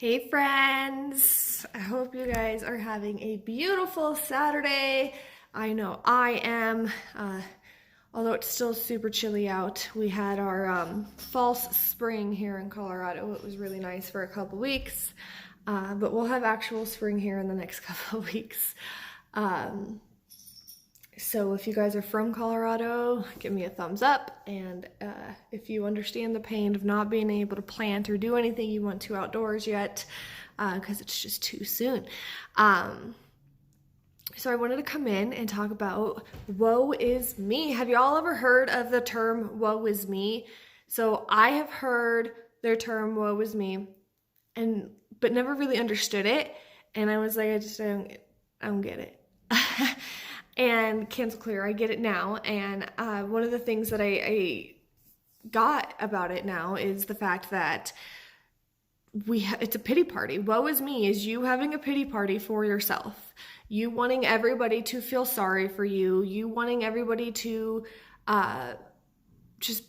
Hey friends! I hope you guys are having a beautiful Saturday. I know I am. Although it's still super chilly out. We had our false spring here in Colorado. It was really nice for a couple weeks. But we'll have actual spring here in the next couple of weeks. Um, so if you guys are from Colorado, give me a thumbs up. And if you understand the pain of not being able to plant or do anything you want to outdoors yet, because it's just too soon. So I wanted to come in and talk about woe is me. Have you all ever heard of the term woe is me? So I have heard their term woe is me, but never really understood it. And I was like, I don't get it. And cancel clear, I get it now. And one of the things that I got about it now is the fact that it's a pity party. Woe is me is you having a pity party for yourself. You wanting everybody to feel sorry for you. You wanting everybody to just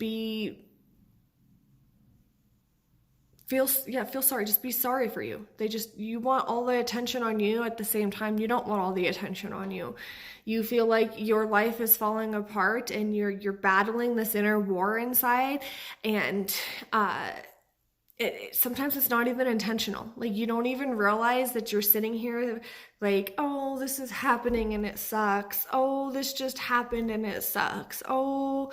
feel sorry, just be sorry for you. You want all the attention on you. At the same time, you don't want all the attention on you. You feel like your life is falling apart and you're battling this inner war inside, and sometimes it's not even intentional. Like, you don't even realize that you're sitting here like, oh, this is happening and it sucks. Oh, this just happened and it sucks. Oh,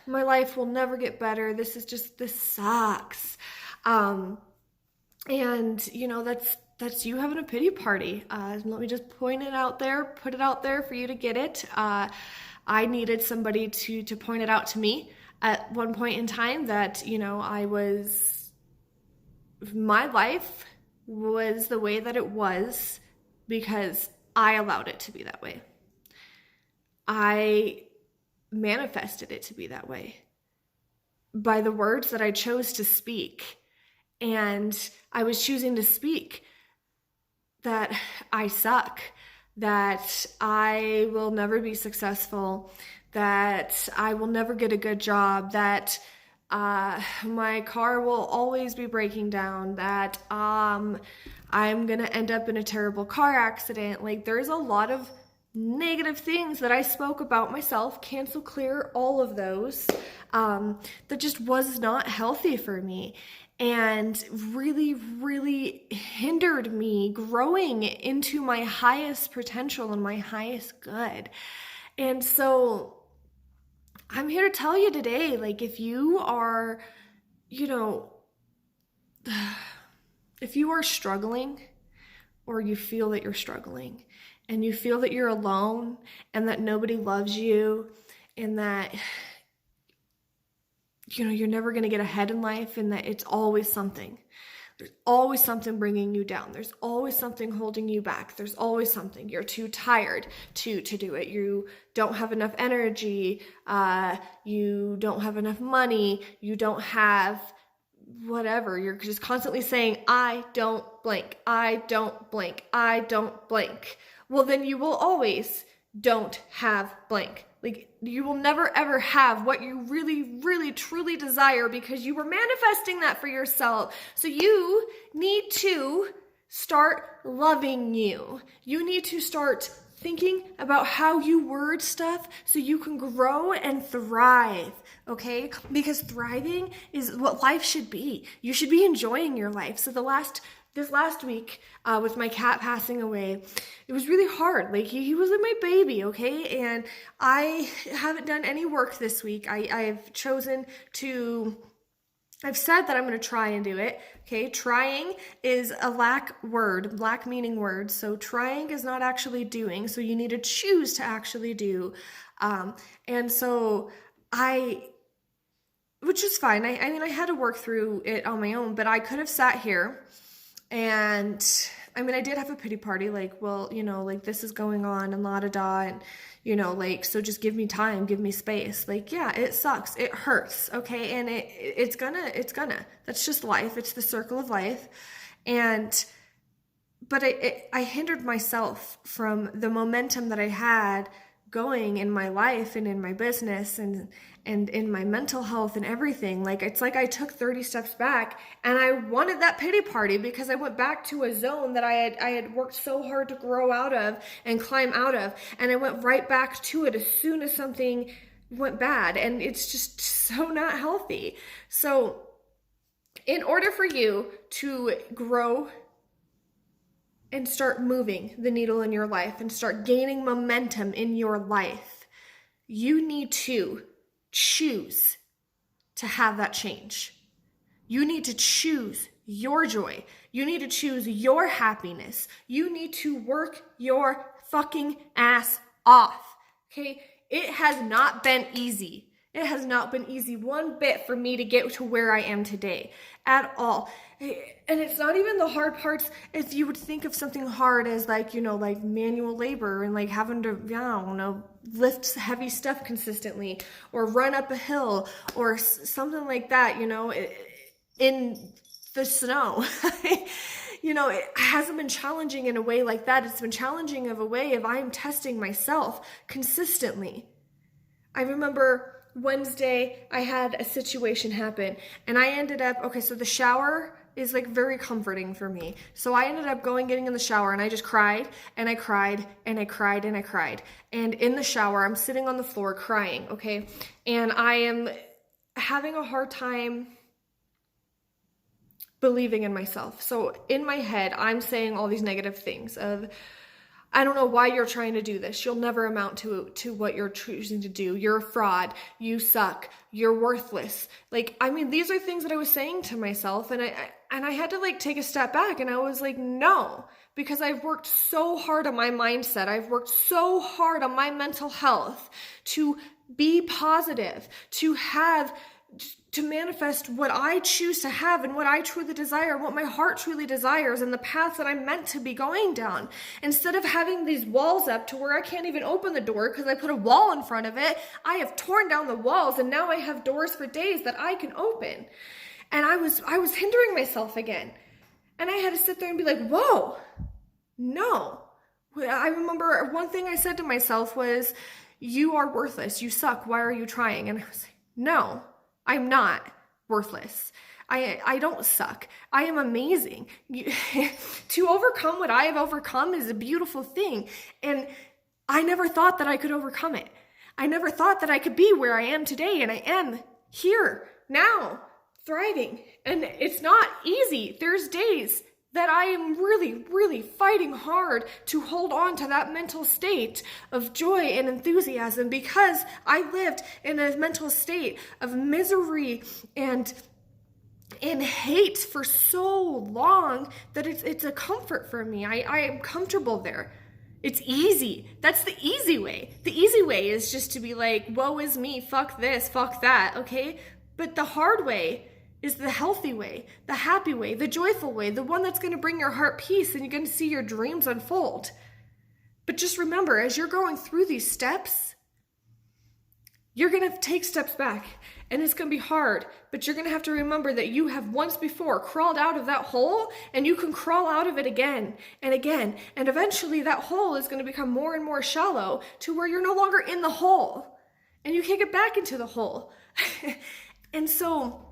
my life will never get better. This sucks. And that's you having a pity party. Let me just put it out there for you to get it. I needed somebody to point it out to me at one point in time that, my life was the way that it was because I allowed it to be that way. I manifested it to be that way by the words that I chose to speak. And I was choosing to speak that I suck, that I will never be successful, that I will never get a good job, that my car will always be breaking down, that I'm gonna end up in a terrible car accident. Like, there's a lot of negative things that I spoke about myself, cancel clear all of those, that just was not healthy for me and really, really hindered me growing into my highest potential and my highest good. And so I'm here to tell you today, like, if you are, if you are struggling, or you feel that you're struggling, and you feel that you're alone, and that nobody loves you, and that you're never going to get ahead in life, and that it's always something. There's always something bringing you down. There's always something holding you back. There's always something. You're too tired to do it. You don't have enough energy. You don't have enough money. You don't have whatever. You're just constantly saying, I don't blank. I don't blank. I don't blank. Well, then you will always don't have blank. Like, you will never ever have what you really, really, truly desire because you were manifesting that for yourself. So you need to start loving you. You need to start thinking about how you word stuff so you can grow and thrive, okay? Because thriving is what life should be. You should be enjoying your life. So this last week, with my cat passing away, it was really hard. Like, he was like my baby, okay? And I haven't done any work this week. I've said that I'm going to try and do it, okay? Trying is a lack meaning word. So trying is not actually doing. So you need to choose to actually do. And so which is fine. I mean, I had to work through it on my own, but I could have sat here. And I mean, I did have a pity party, like, well, like, this is going on and la-da-da, and, like, so just give me time, give me space. Like, yeah, it sucks. It hurts. Okay. And it's gonna, that's just life. It's the circle of life. But I hindered myself from the momentum that I had going in my life and in my business. and in my mental health and everything. Like, it's like I took 30 steps back, and I wanted that pity party because I went back to a zone that I had worked so hard to grow out of and climb out of, and I went right back to it as soon as something went bad, and it's just so not healthy. So in order for you to grow and start moving the needle in your life and start gaining momentum in your life, you need to choose to have that change. You need to choose your joy. You need to choose your happiness. You need to work your fucking ass off. Okay? It has not been easy. It has not been easy one bit for me to get to where I am today at all. And it's not even the hard parts. If you would think of something hard as like, like manual labor and like having to, I don't know, lift heavy stuff consistently or run up a hill or something like that, in the snow. It hasn't been challenging in a way like that. It's been challenging of a way of I'm testing myself consistently. I remember Wednesday, I had a situation happen, and I ended up, so the shower is like very comforting for me. So I ended up getting in the shower, and I just cried, and I cried, and I cried, and I cried. And in the shower, I'm sitting on the floor crying, okay? And I am having a hard time believing in myself. So in my head, I'm saying all these negative things of, I don't know why you're trying to do this. You'll never amount to what you're choosing to do. You're a fraud. You suck. You're worthless. These are things that I was saying to myself, and I had to take a step back, and I was like, no, because I've worked so hard on my mindset. I've worked so hard on my mental health to be positive, to manifest what I choose to have and what I truly desire, what my heart truly desires, and the path that I'm meant to be going down. Instead of having these walls up to where I can't even open the door because I put a wall in front of it, I have torn down the walls, and now I have doors for days that I can open. And I was hindering myself again. And I had to sit there and be like, whoa, no. I remember one thing I said to myself was, you are worthless. You suck. Why are you trying? And I was like, no. I'm not worthless. I don't suck. I am amazing. To overcome what I have overcome is a beautiful thing. And I never thought that I could overcome it. I never thought that I could be where I am today. And I am here now, thriving. And it's not easy. There's days that I am really, really fighting hard to hold on to that mental state of joy and enthusiasm, because I lived in a mental state of misery and hate for so long that it's a comfort for me. I am comfortable there. It's easy. That's the easy way. The easy way is just to be like, woe is me, fuck this, fuck that, okay? But the hard way is the healthy way, the happy way, the joyful way, the one that's going to bring your heart peace, and you're going to see your dreams unfold. But just remember, as you're going through these steps, you're going to take steps back, and it's going to be hard, but you're going to have to remember that you have once before crawled out of that hole, and you can crawl out of it again and again, and eventually that hole is going to become more and more shallow to where you're no longer in the hole, and you can't get back into the hole. And so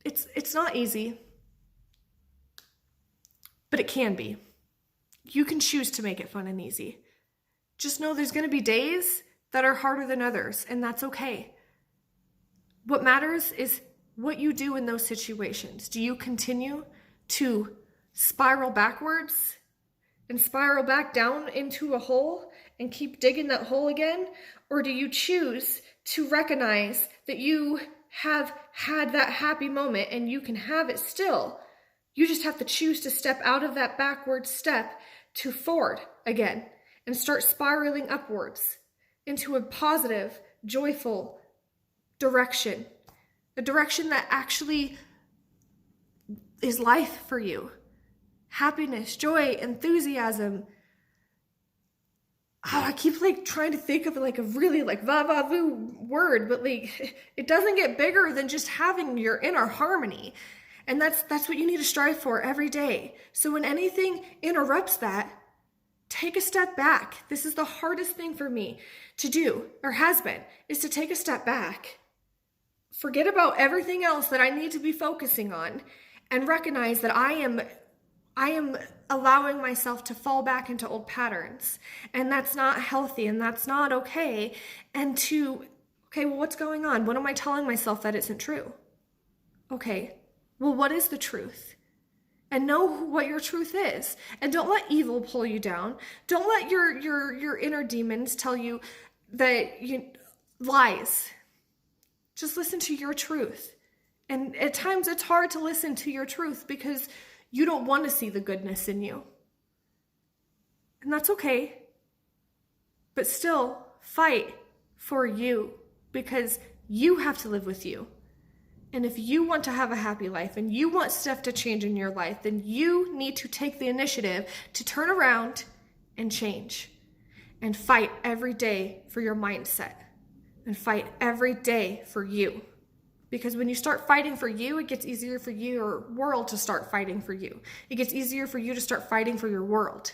it's not easy, but it can be. You can choose to make it fun and easy. Just know there's going to be days that are harder than others, and that's okay. What matters is what you do in those situations. Do you continue to spiral backwards and spiral back down into a hole and keep digging that hole again? Or do you choose to recognize that you have had that happy moment and you can have it still? You just have to choose to step out of that backward step to forward again and start spiraling upwards into a positive, joyful direction. A direction that actually is life for you. Happiness, joy, enthusiasm. Oh, I keep trying to think of a really va-va-voo word, but it doesn't get bigger than just having your inner harmony. And that's what you need to strive for every day. So when anything interrupts that, take a step back. This is the hardest thing for me to do, or has been, is to take a step back. Forget about everything else that I need to be focusing on and recognize that I am allowing myself to fall back into old patterns, and that's not healthy and that's not okay. And okay, well, what's going on? What am I telling myself that isn't true? Okay, well, what is the truth? And know what your truth is. And don't let evil pull you down. Don't let your inner demons tell you that lies. Just listen to your truth. And at times it's hard to listen to your truth because you don't want to see the goodness in you. And that's okay. But still, fight for you, because you have to live with you. And if you want to have a happy life and you want stuff to change in your life, then you need to take the initiative to turn around and change. And fight every day for your mindset. And fight every day for you. Because when you start fighting for you, it gets easier for your world to start fighting for you. It gets easier for you to start fighting for your world.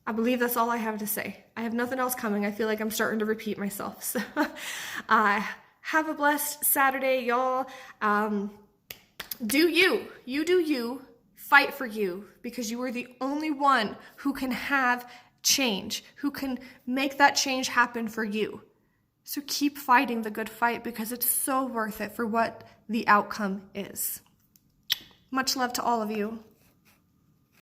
I believe that's all I have to say. I have nothing else coming. I feel like I'm starting to repeat myself. So, have a blessed Saturday, y'all. Do you. You do you. Fight for you, because you are the only one who can have change, who can make that change happen for you. So keep fighting the good fight, because it's so worth it for what the outcome is. Much love to all of you.